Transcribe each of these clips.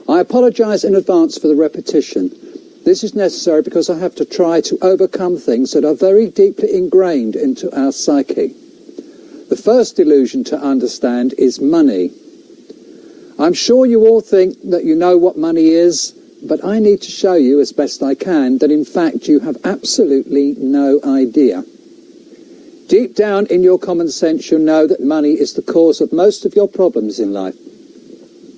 I apologise in advance for the repetition. This is necessary because I have to try to overcome things that are very deeply ingrained into our psyche. The first illusion to understand is money. I'm sure you all think that you know what money is, but I need to show you as best I can that in fact you have absolutely no idea. Deep down in your common sense you'll know that money is the cause of most of your problems in life.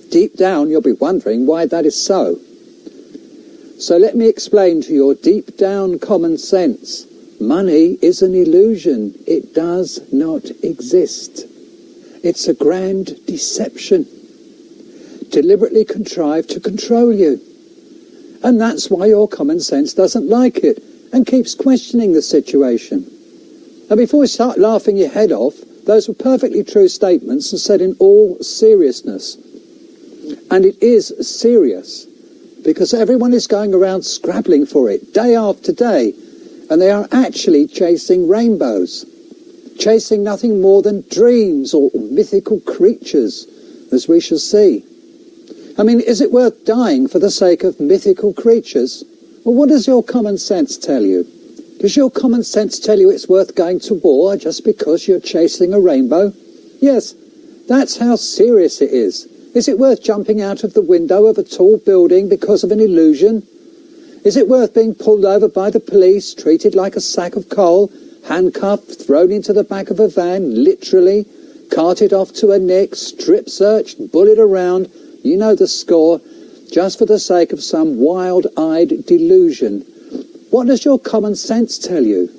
Deep down you'll be wondering why that is so. So let me explain to your deep down common sense. Money is an illusion. It does not exist. It's a grand deception, deliberately contrived to control you. And that's why your common sense doesn't like it and keeps questioning the situation. And before you start laughing your head off, those were perfectly true statements and said in all seriousness. And it is serious, because everyone is going around scrabbling for it day after day, and they are actually chasing rainbows, chasing nothing more than dreams or mythical creatures, as we shall see. I mean, is it worth dying for the sake of mythical creatures? Well, what does your common sense tell you? Does your common sense tell you it's worth going to war just because you're chasing a rainbow? Yes, that's how serious it is. Is it worth jumping out of the window of a tall building because of an illusion? Is it worth being pulled over by the police, treated like a sack of coal, handcuffed, thrown into the back of a van, literally, carted off to a nick, strip searched, bullied around, you know the score, just for the sake of some wild-eyed delusion? What does your common sense tell you?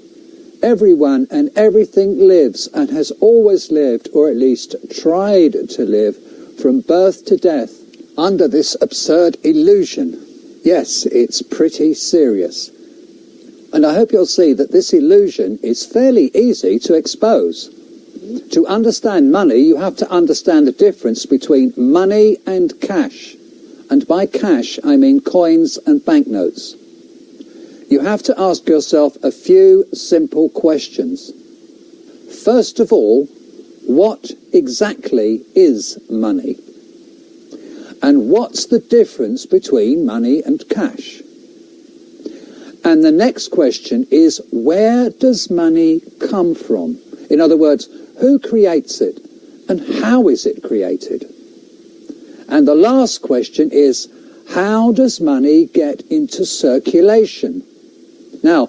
Everyone and everything lives and has always lived, or at least tried to live, from birth to death, under this absurd illusion. Yes, it's pretty serious. And I hope you'll see that this illusion is fairly easy to expose. To understand money, you have to understand the difference between money and cash. And by cash, I mean coins and banknotes. You have to ask yourself a few simple questions. First of all, what exactly is money? And what's the difference between money and cash? And the next question is, where does money come from? In other words, who creates it and how is it created? And the last question is, how does money get into circulation? Now,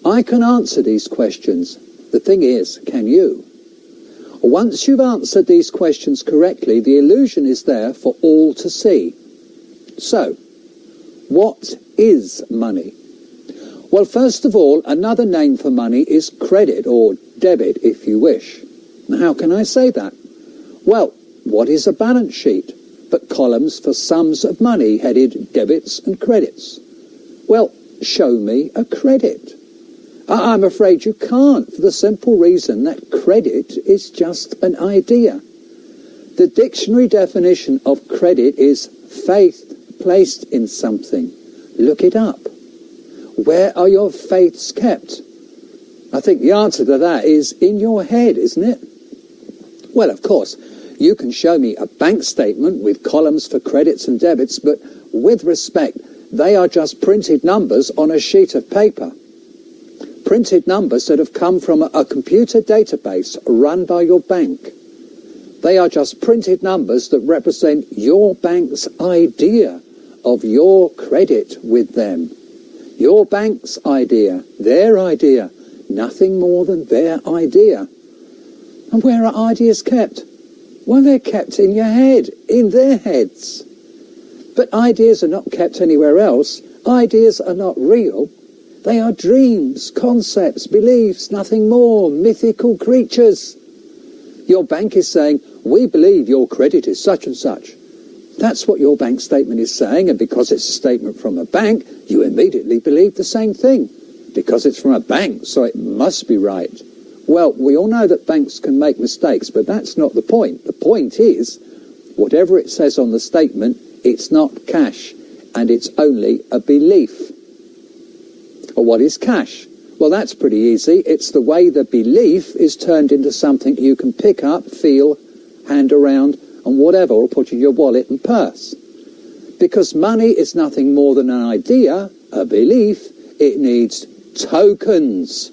I can answer these questions. The thing is, can you? Once you've answered these questions correctly, the illusion is there for all to see. So, what is money? Well, first of all, another name for money is credit, or debit, if you wish. Now, how can I say that? Well, what is a balance sheet but columns for sums of money headed debits and credits? Well, show me a credit. I'm afraid you can't, for the simple reason that credit is just an idea. The dictionary definition of credit is faith placed in something. Look it up. Where are your faiths kept? I think the answer to that is in your head, isn't it? Well, of course, you can show me a bank statement with columns for credits and debits, but with respect, they are just printed numbers on a sheet of paper. Printed numbers that have come from a computer database run by your bank. They are just printed numbers that represent your bank's idea of your credit with them. Your bank's idea, their idea, nothing more than their idea. And where are ideas kept? Well, they're kept in your head, in their heads. But ideas are not kept anywhere else. Ideas are not real. They are dreams, concepts, beliefs, nothing more, mythical creatures. Your bank is saying, we believe your credit is such and such. That's what your bank statement is saying, and because it's a statement from a bank, you immediately believe the same thing. Because it's from a bank, so it must be right. Well, we all know that banks can make mistakes, but that's not the point. The point is, whatever it says on the statement, it's not cash, and it's only a belief. Or what is cash? Well, that's pretty easy. It's the way the belief is turned into something you can pick up, feel, hand around, and whatever, or put in your wallet and purse. Because money is nothing more than an idea, a belief. It needs tokens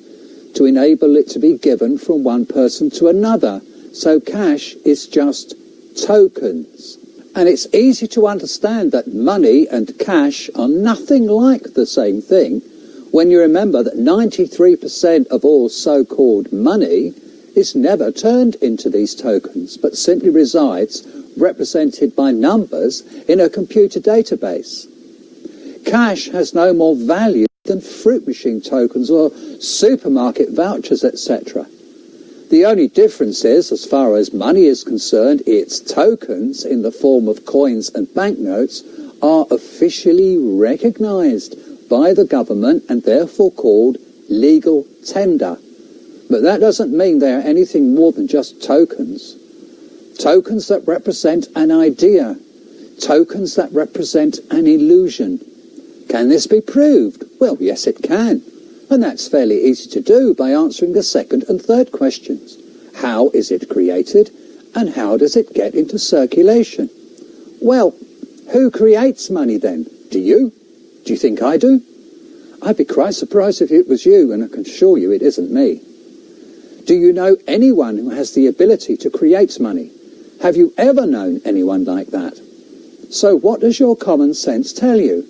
to enable it to be given from one person to another. So cash is just tokens. And it's easy to understand that money and cash are nothing like the same thing when you remember that 93% of all so-called money is never turned into these tokens, but simply resides represented by numbers in a computer database. Cash has no more value than fruit machine tokens or supermarket vouchers, etc. The only difference is, as far as money is concerned, its tokens in the form of coins and banknotes are officially recognised by the government and therefore called legal tender. But that doesn't mean they are anything more than just tokens. Tokens that represent an idea. Tokens that represent an illusion. Can this be proved? Well, yes, it can. And that's fairly easy to do by answering the second and third questions. How is it created? And how does it get into circulation? Well, who creates money then? Do you? Do you think I do? I'd be quite surprised if it was you, and I can assure you it isn't me. Do you know anyone who has the ability to create money? Have you ever known anyone like that? So what does your common sense tell you?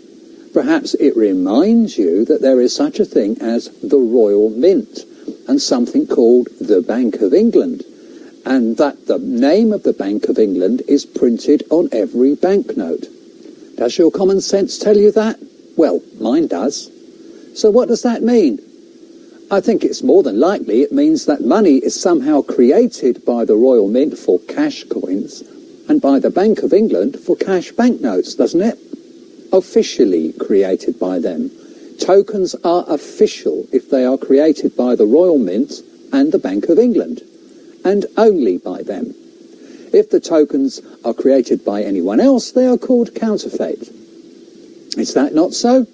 Perhaps it reminds you that there is such a thing as the Royal Mint and something called the Bank of England, and that the name of the Bank of England is printed on every banknote. Does your common sense tell you that? Well, mine does. So what does that mean? I think it's more than likely it means that money is somehow created by the Royal Mint for cash coins and by the Bank of England for cash banknotes, doesn't it? Officially created by them. Tokens are official if they are created by the Royal Mint and the Bank of England, and only by them. If the tokens are created by anyone else, they are called counterfeit. Is that not so?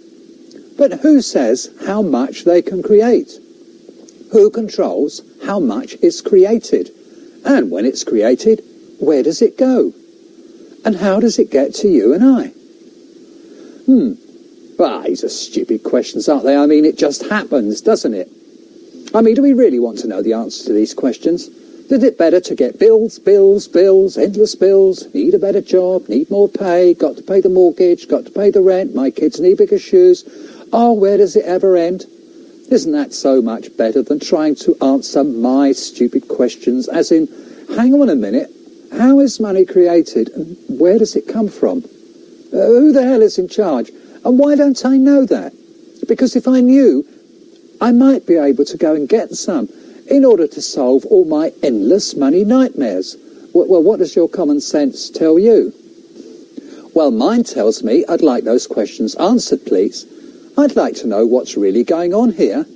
But who says how much they can create? Who controls how much is created? And when it's created, where does it go? And how does it get to you and I? Well, these are stupid questions, aren't they? I mean, it just happens, doesn't it? I mean, do we really want to know the answer to these questions? Is it better to get bills, endless bills, need a better job, need more pay, got to pay the mortgage, got to pay the rent, my kids need bigger shoes? Oh, where does it ever end? Isn't that so much better than trying to answer my stupid questions, as in, hang on a minute, how is money created and where does it come from? Who the hell is in charge? And why don't I know that? Because if I knew, I might be able to go and get some in order to solve all my endless money nightmares. Well, what does your common sense tell you? Well, mine tells me I'd like those questions answered, please. I'd like to know what's really going on here.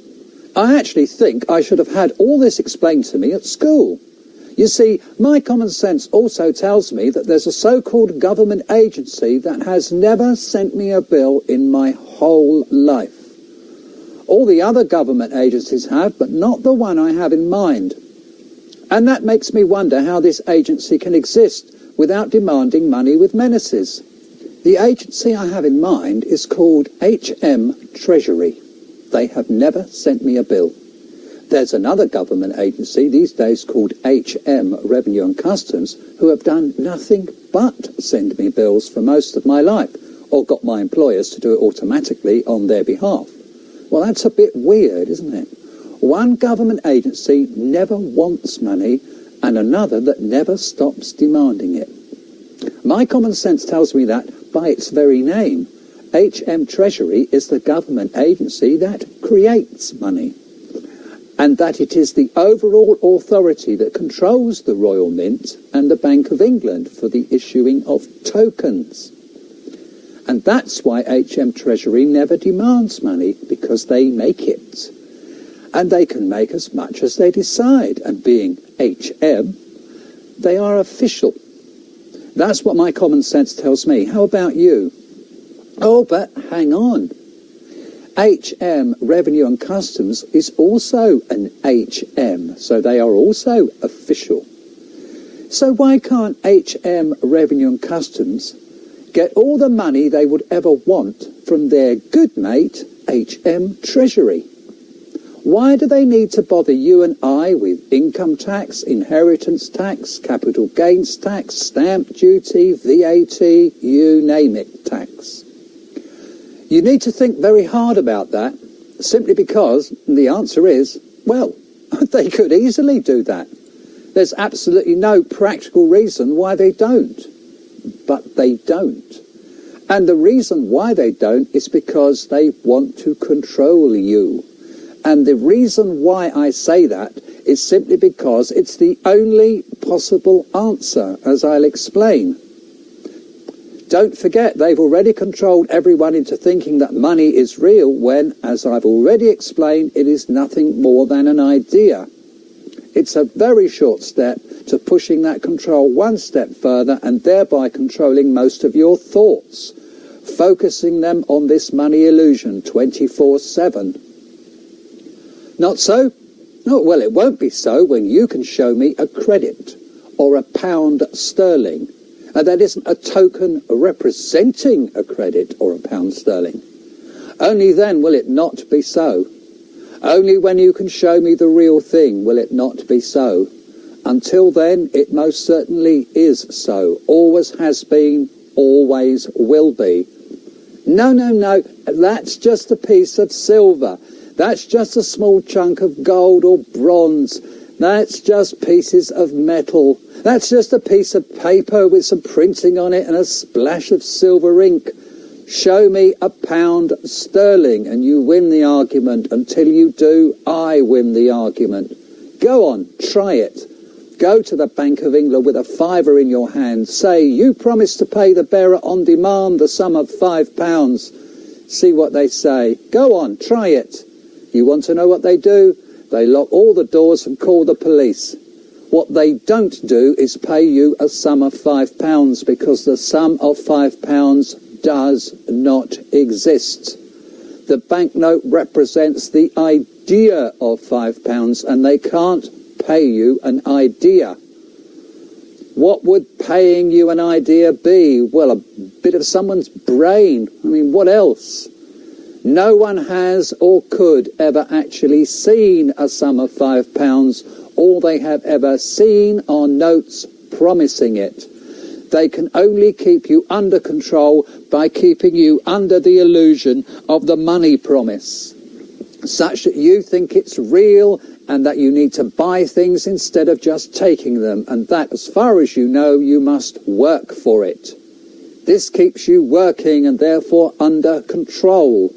I actually think I should have had all this explained to me at school. You see, my common sense also tells me that there's a so-called government agency that has never sent me a bill in my whole life. All the other government agencies have, but not the one I have in mind. And that makes me wonder how this agency can exist without demanding money with menaces. The agency I have in mind is called HM Treasury. They have never sent me a bill. There's another government agency these days called HM Revenue and Customs who have done nothing but send me bills for most of my life, or got my employers to do it automatically on their behalf. Well, that's a bit weird, isn't it? One government agency never wants money and another that never stops demanding it. My common sense tells me that by its very name, HM Treasury is the government agency that creates money, and that it is the overall authority that controls the Royal Mint and the Bank of England for the issuing of tokens. And that's why HM Treasury never demands money, because they make it. And they can make as much as they decide, and being HM, they are official. That's what my common sense tells me. How about you? Oh, but hang on. HM Revenue and Customs is also an HM, so they are also official. So why can't HM Revenue and Customs get all the money they would ever want from their good mate, HM Treasury. Why do they need to bother you and I with income tax, inheritance tax, capital gains tax, stamp duty, VAT, you name it, tax? You need to think very hard about that, simply because the answer is, well, they could easily do that. There's absolutely no practical reason why they don't. But they don't. And the reason why they don't is because they want to control you. And the reason why I say that is simply because it's the only possible answer, as I'll explain. Don't forget, they've already controlled everyone into thinking that money is real when, as I've already explained, it is nothing more than an idea. It's a very short step to pushing that control one step further and thereby controlling most of your thoughts, focusing them on this money illusion 24/7. Not so? Oh, well, it won't be so when you can show me a credit or a pound sterling. And that isn't a token representing a credit or a pound sterling. Only then will it not be so. Only when you can show me the real thing will it not be so. Until then, it most certainly is so. Always has been, always will be. No, no, no, that's just a piece of silver. That's just a small chunk of gold or bronze. That's just pieces of metal. That's just a piece of paper with some printing on it and a splash of silver ink. Show me a pound sterling and you win the argument. Until you do, I win the argument. Go on, try it. Go to the Bank of England with a fiver in your hand. Say, you promise to pay the bearer on demand the sum of £5. See what they say. Go on, try it. You want to know what they do? They lock all the doors and call the police. What they don't do is pay you a sum of £5 because the sum of £5 does not exist. The banknote represents the idea of £5 and they can't pay you an idea. What would paying you an idea be? Well, a bit of someone's brain. I mean, what else? No one has or could ever actually seen a sum of £5. All they have ever seen are notes promising it. They can only keep you under control by keeping you under the illusion of the money promise, such that you think it's real and that you need to buy things instead of just taking them, and that, as far as you know, you must work for it. This keeps you working and therefore under control.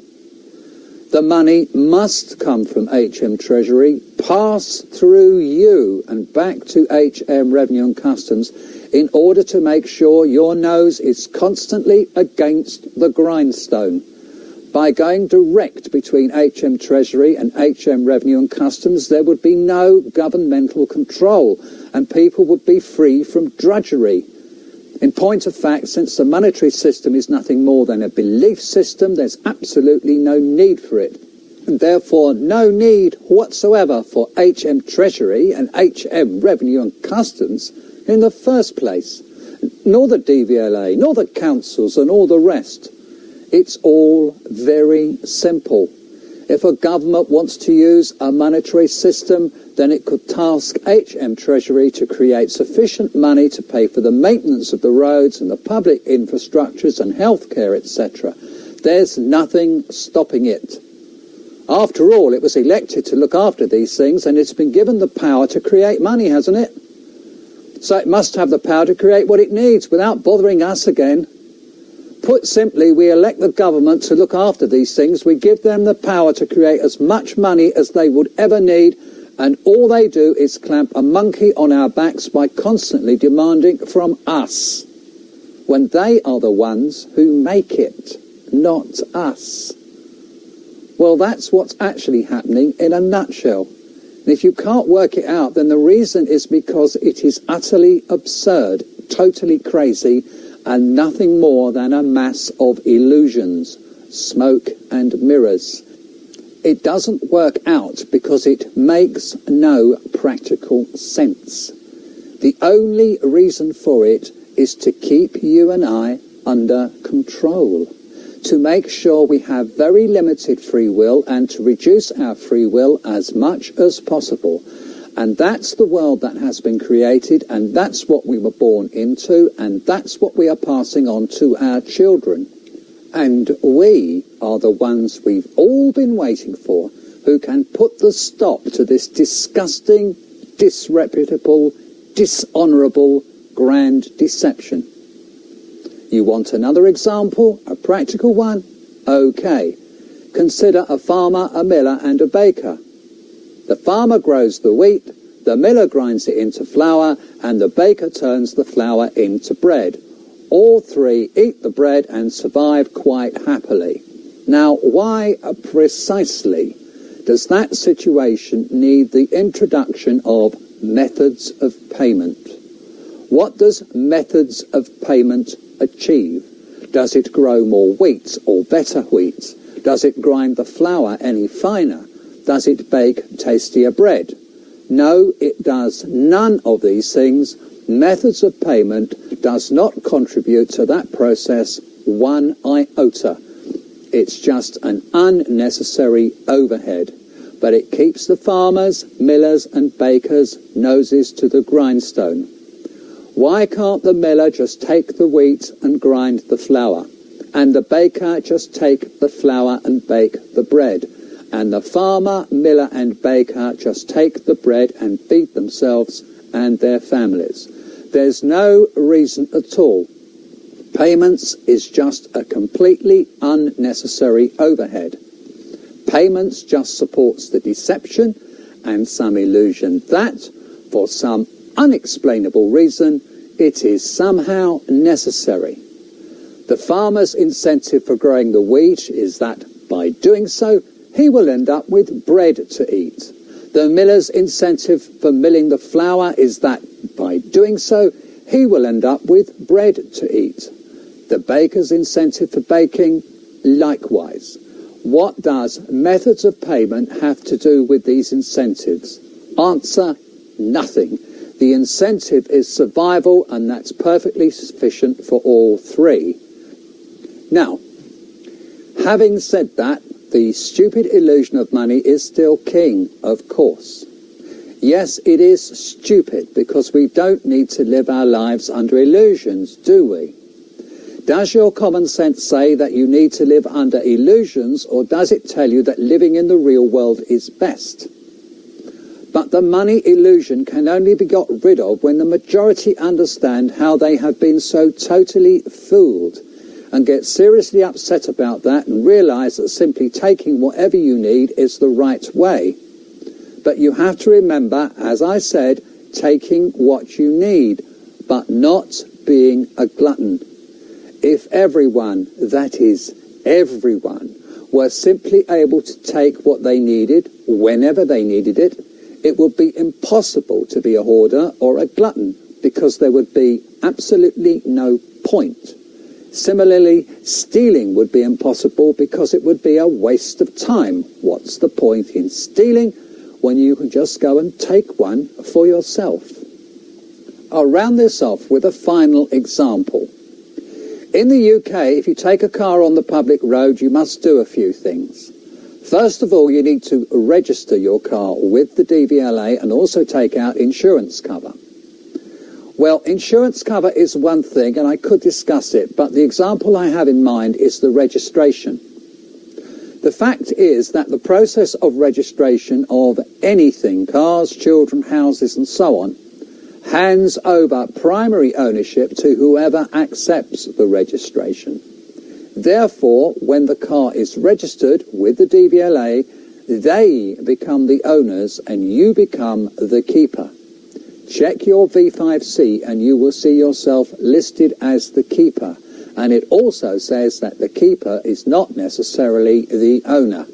The money must come from HM Treasury, pass through you and back to HM Revenue and Customs in order to make sure your nose is constantly against the grindstone. By going direct between HM Treasury and HM Revenue and Customs, there would be no governmental control and people would be free from drudgery. In point of fact, since the monetary system is nothing more than a belief system, there's absolutely no need for it. And therefore, no need whatsoever for HM Treasury and HM Revenue and Customs in the first place. Nor the DVLA, nor the councils and all the rest. It's all very simple. If a government wants to use a monetary system, then it could task HM Treasury to create sufficient money to pay for the maintenance of the roads and the public infrastructures and healthcare, etc. There's nothing stopping it. After all, it was elected to look after these things and it's been given the power to create money, hasn't it? So it must have the power to create what it needs without bothering us again. Put simply, we elect the government to look after these things. We give them the power to create as much money as they would ever need, and all they do is clamp a monkey on our backs by constantly demanding from us, when they are the ones who make it, not us. Well, that's what's actually happening in a nutshell. And if you can't work it out, then the reason is because it is utterly absurd, totally crazy, and nothing more than a mass of illusions, smoke and mirrors. It doesn't work out because it makes no practical sense. The only reason for it is to keep you and I under control, to make sure we have very limited free will and to reduce our free will as much as possible. And that's the world that has been created, and that's what we were born into, and that's what we are passing on to our children. And we are the ones we've all been waiting for, who can put the stop to this disgusting, disreputable, dishonourable, grand deception. You want another example? A practical one? Okay. Consider a farmer, a miller and a baker. The farmer grows the wheat, the miller grinds it into flour, and the baker turns the flour into bread. All three eat the bread and survive quite happily. Now, why precisely does that situation need the introduction of methods of payment? What does methods of payment achieve? Does it grow more wheat or better wheat? Does it grind the flour any finer? Does it bake tastier bread? No, it does none of these things. Methods of payment does not contribute to that process one iota. It's just an unnecessary overhead. But it keeps the farmers, millers and bakers' noses to the grindstone. Why can't the miller just take the wheat and grind the flour, and the baker just take the flour and bake the bread, and the farmer, miller and baker just take the bread and feed themselves and their families? There's no reason at all. Payments is just a completely unnecessary overhead. Payments just supports the deception and some illusion that, for some unexplainable reason, it is somehow necessary. The farmer's incentive for growing the wheat is that by doing so, he will end up with bread to eat. The miller's incentive for milling the flour is that by doing so, he will end up with bread to eat. The baker's incentive for baking, likewise. What does methods of payment have to do with these incentives? Answer, nothing. The incentive is survival, and that's perfectly sufficient for all three. Now, having said that, the stupid illusion of money is still king, of course. Yes, it is stupid because we don't need to live our lives under illusions, do we? Does your common sense say that you need to live under illusions, or does it tell you that living in the real world is best? But the money illusion can only be got rid of when the majority understand how they have been so totally fooled, and get seriously upset about that and realise that simply taking whatever you need is the right way. But you have to remember, as I said, taking what you need, but not being a glutton. If everyone, that is, everyone, were simply able to take what they needed, whenever they needed it, it would be impossible to be a hoarder or a glutton, because there would be absolutely no point. Similarly, stealing would be impossible because it would be a waste of time. What's the point in stealing when you can just go and take one for yourself? I'll round this off with a final example. In the UK, if you take a car on the public road, you must do a few things. First of all, you need to register your car with the DVLA and also take out insurance cover. Well, insurance cover is one thing, and I could discuss it, but the example I have in mind is the registration. The fact is that the process of registration of anything, cars, children, houses, and so on, hands over primary ownership to whoever accepts the registration. Therefore, when the car is registered with the DVLA, they become the owners and you become the keeper. Check your V5C and you will see yourself listed as the keeper. And it also says that the keeper is not necessarily the owner.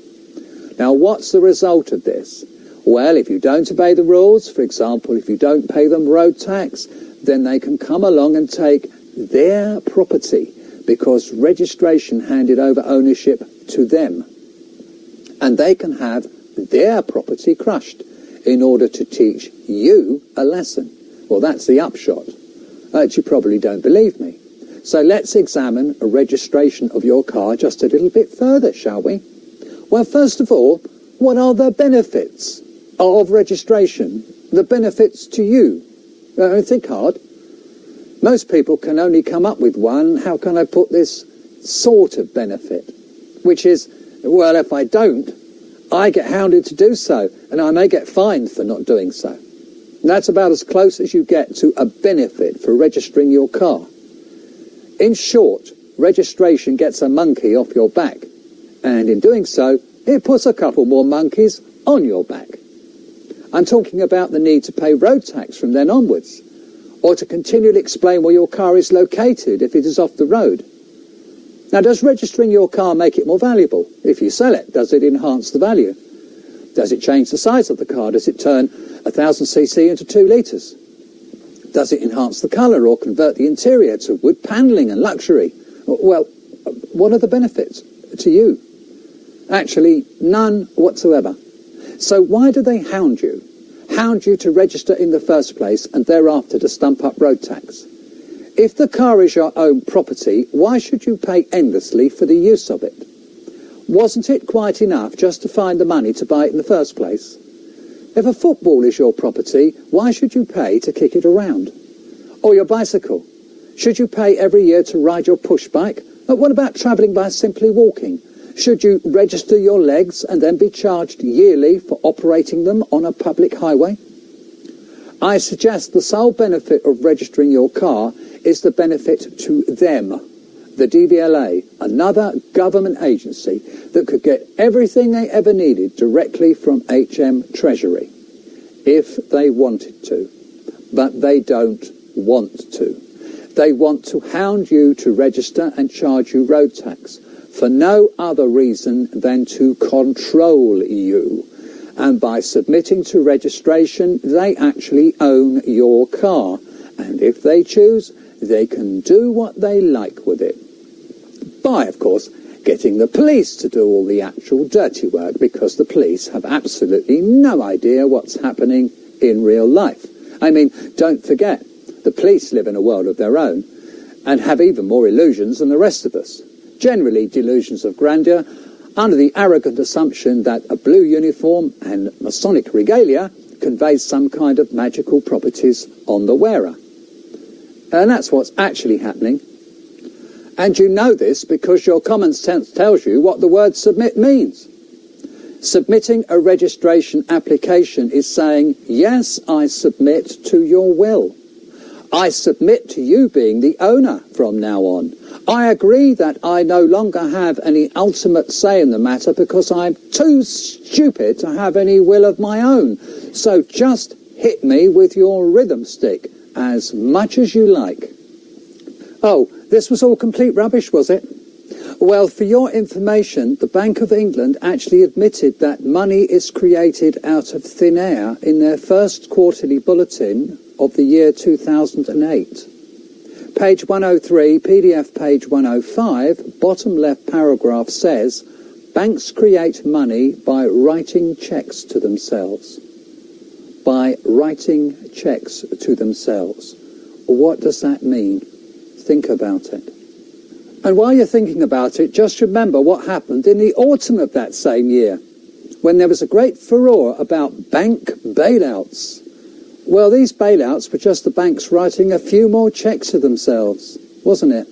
Now, what's the result of this? Well, if you don't obey the rules, for example, if you don't pay them road tax, then they can come along and take their property because registration handed over ownership to them. And they can have their property crushed in order to teach you a lesson. Well, that's the upshot. But you probably don't believe me. So let's examine a registration of your car just a little bit further, shall we? Well, first of all, what are the benefits of registration? The benefits to you? Think hard. Most people can only come up with one. How can I put this sort of benefit? Which is, well, if I don't, I get hounded to do so, and I may get fined for not doing so. And that's about as close as you get to a benefit for registering your car. In short, registration gets a monkey off your back, and in doing so, it puts a couple more monkeys on your back. I'm talking about the need to pay road tax from then onwards, or to continually explain where your car is located if it is off the road. Now, does registering your car make it more valuable? If you sell it, does it enhance the value? Does it change the size of the car? Does it turn 1,000cc into 2 litres? Does it enhance the colour or convert the interior to wood panelling and luxury? Well, what are the benefits to you? Actually, none whatsoever. So why do they hound you? Hound you to register in the first place and thereafter to stump up road tax? If the car is your own property, why should you pay endlessly for the use of it? Wasn't it quite enough just to find the money to buy it in the first place? If a football is your property, why should you pay to kick it around? Or your bicycle? Should you pay every year to ride your push bike? But what about travelling by simply walking? Should you register your legs and then be charged yearly for operating them on a public highway? I suggest the sole benefit of registering your car is the benefit to them, the DVLA, another government agency that could get everything they ever needed directly from HM Treasury, if they wanted to. But they don't want to. They want to hound you to register and charge you road tax for no other reason than to control you. And by submitting to registration, they actually own your car. And if they choose, they can do what they like with it. By, of course, getting the police to do all the actual dirty work, because the police have absolutely no idea what's happening in real life. I mean, don't forget, the police live in a world of their own and have even more illusions than the rest of us. Generally delusions of grandeur, under the arrogant assumption that a blue uniform and Masonic regalia conveys some kind of magical properties on the wearer. And that's what's actually happening. And you know this because your common sense tells you what the word submit means. Submitting a registration application is saying, yes, I submit to your will. I submit to you being the owner from now on. I agree that I no longer have any ultimate say in the matter because I'm too stupid to have any will of my own. So just hit me with your rhythm stick as much as you like. Oh, this was all complete rubbish, was it? Well, for your information, the Bank of England actually admitted that money is created out of thin air in their first quarterly bulletin of the year 2008. Page 103, PDF page 105, bottom left paragraph says, banks create money by writing cheques to themselves. By writing cheques to themselves. What does that mean? Think about it. And while you're thinking about it, just remember what happened in the autumn of that same year, when there was a great furore about bank bailouts. Well, these bailouts were just the banks writing a few more cheques to themselves, wasn't it?